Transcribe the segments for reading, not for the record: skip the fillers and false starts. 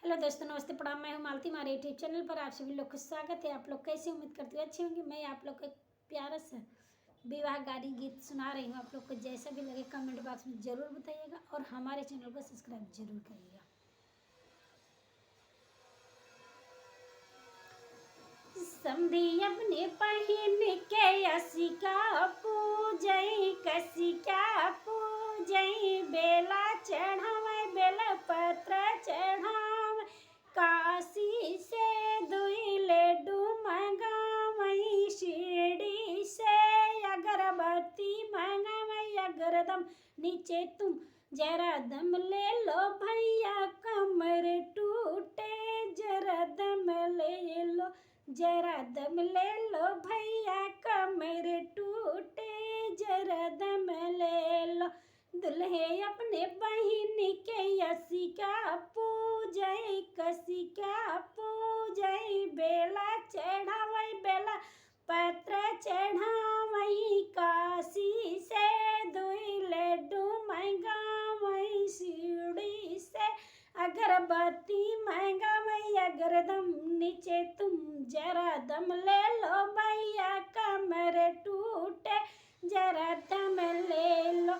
Hello दोस्तों, नमस्ते, प्रणाम। मैं हूँ मालती। हमारे यूट्यूब चैनल पर आप सभी लोग का स्वागत है। आप लोग कैसे, उम्मीद करती हूँ अच्छे होंगे। मैं आप लोग को एक प्यारा सा विवाह गारी गीत सुना रही हूँ। आप लोग को जैसा भी लगे कमेंट बॉक्स में ज़रूर बताइएगा और हमारे चैनल को सब्सक्राइब जरूर करिएगा। समधी अपने पहिन के असिका पूजई कसिका पूजई बेला चढ़ावे बेला पत्र चढ़ावे काशी से दुई लड्डू मंगावई शिरडी से अगरबत्ती मंगावई अगरदम नीचे तुम जरा दम ले लो भैया कमर टूटे जरा दम ले लो जरा दम ले लो भैया कमर टूटे जरा दम ले लो दुल्हे अपने बहिन के यसिका पूजई कसिका पूजई बेला चढ़ावई बेला पत्र चढ़ावई काशी से दुई लड्डू मंगावई शिरडी से अगरबत्ती मंगावई अगरदम नीचे तुम जरा दम ले लो भैया कमर टूटे जरा दम ले लो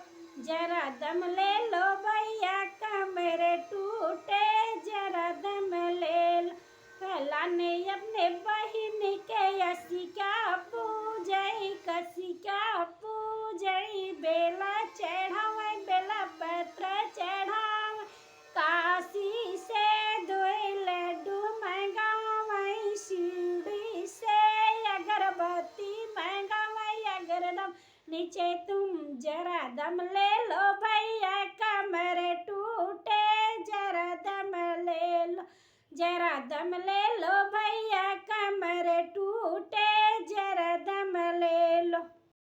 जरा दम ले लो भैया कमर टूटे जरा दम ले लो पहला ने अपने बहिन के यसिका पूजई कसिका पूजई बेला चढ़ावई बेला पत्र चढ़ावई काशी से दुई लड्डू मंगावई शिरडी से अगरबत्ती मंगावई अगरदम नीचे तुम जरा दम ले लो भैया कमर टूटे जरा दम ले लो जरा दम ले लो